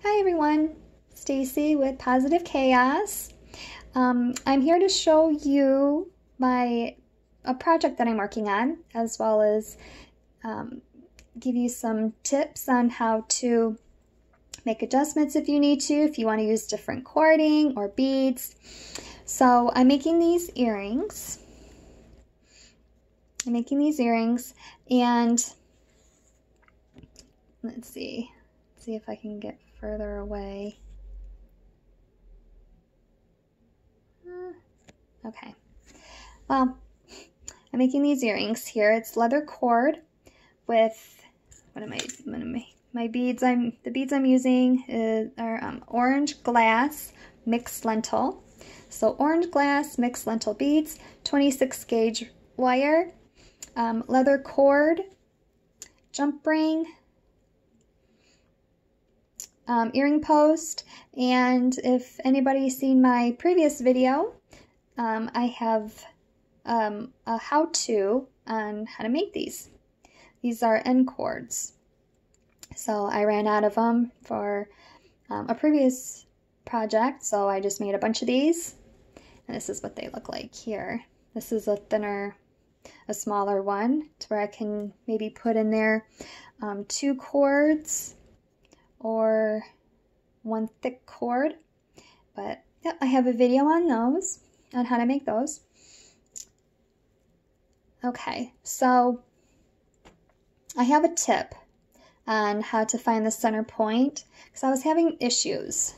Hi everyone, Stacy with Positive Chaos. I'm here to show you a project that I'm working on, as well as give you some tips on how to make adjustments if you need to, if you want to use different cording or beads. So I'm making these earrings. And let's see if I can get further away. Okay. Well, I'm making these earrings here. It's leather cord with my beads. The beads I'm using are orange glass mixed lentil. So orange glass mixed lentil beads, 26 gauge wire, leather cord, jump ring, earring post, and if anybody's seen my previous video, I have a how-to on how to make these. These are end cords. So I ran out of them for a previous project, so I just made a bunch of these, and this is what they look like here. This is a smaller one, to where I can maybe put in there 2 cords or 1 thick cord. But yep, I have a video on those, on how to make those. Okay, so I have a tip on how to find the center point, because I was having issues.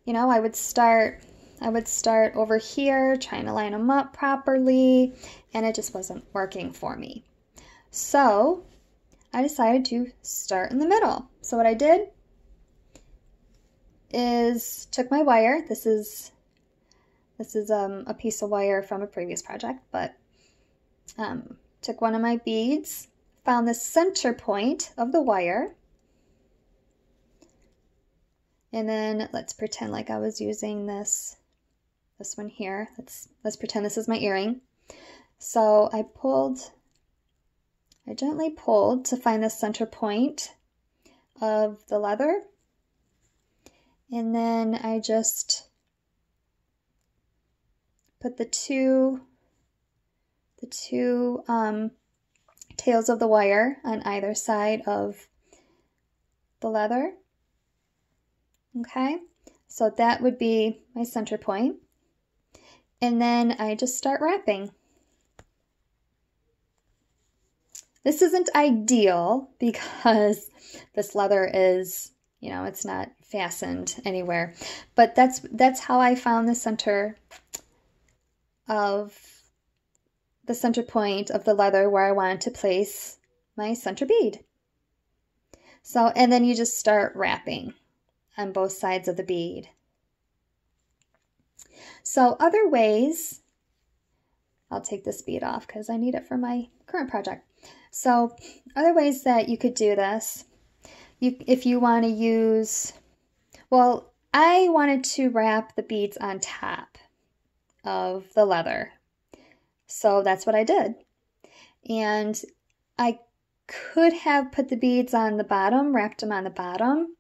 You know, I would start over here trying to line them up properly, and it just wasn't working for me. So I decided to start in the middle. So what I did is took my wire. This is a piece of wire from a previous project, but took one of my beads, found the center point of the wire, and then let's pretend like I was using this one here. Let's pretend this is my earring. So I gently pulled to find the center point of the leather, and then I just put the two tails of the wire on either side of the leather. Okay, so that would be my center point. And then I just start wrapping. This isn't ideal because this leather is, you know, it's not fastened anywhere. But that's how I found the center point of the leather where I wanted to place my center bead. So, and then you just start wrapping on both sides of the bead. So other ways, I'll take this bead off because I need it for my current project. So other ways that you could do this, if you want to use, well, I wanted to wrap the beads on top of the leather. So that's what I did. And I could have put the beads on the bottom, wrapped them on the bottom.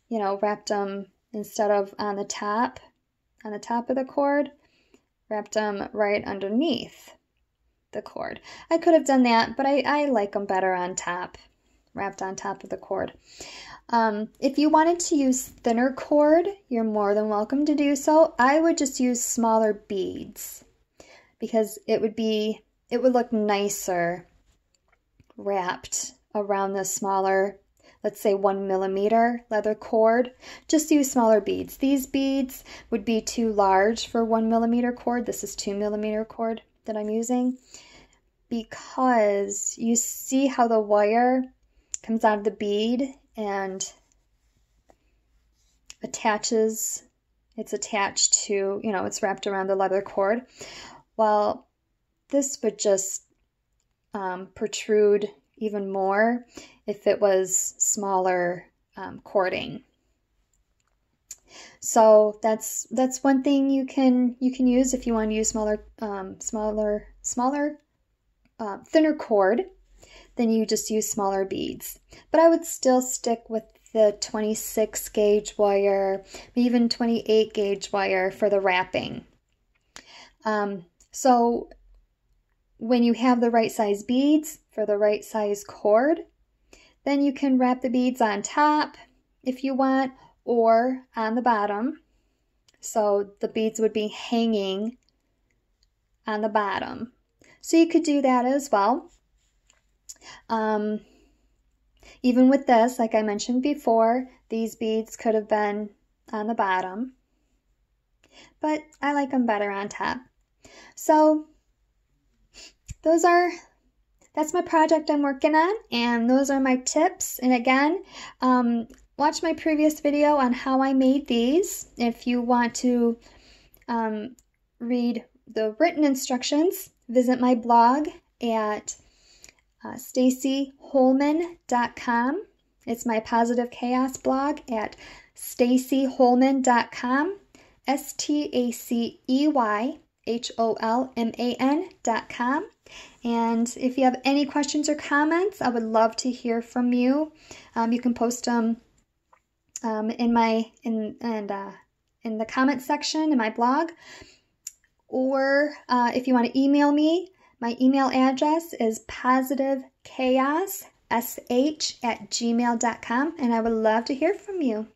You know, wrapped them instead of on the top of the cord, wrapped them right underneath the cord. I could have done that, but I like them better on top, wrapped on top of the cord. If you wanted to use thinner cord, you're more than welcome to do so. I would just use smaller beads because it would look nicer wrapped around the smaller, let's say 1 millimeter leather cord. Just use smaller beads. These beads would be too large for 1 millimeter cord. This is 2 millimeter cord that I'm using, because you see how the wire comes out of the bead and attaches. It's attached to, you know, it's wrapped around the leather cord. Well, this would just protrude even more if it was smaller cording. So that's one thing you can use if you want to use thinner cord. then you just use smaller beads. But I would still stick with the 26 gauge wire, even 28 gauge wire for the wrapping. So when you have the right size beads for the right size cord, then you can wrap the beads on top if you want, or on the bottom. So the beads would be hanging on the bottom. So you could do that as well. Even with this, like I mentioned before, these beads could have been on the bottom, but I like them better on top. So that's my project I'm working on, and those are my tips. And again, watch my previous video on how I made these. If you want to read the written instructions, visit my blog at stacyholman.com. It's my Positive Chaos blog at stacyholman.com, STACEYHOLMAN.com. And if you have any questions or comments, I would love to hear from you. You can post them in the comment section in my blog, or if you want to email me, my email address is positivechaos@gmail.com, and I would love to hear from you.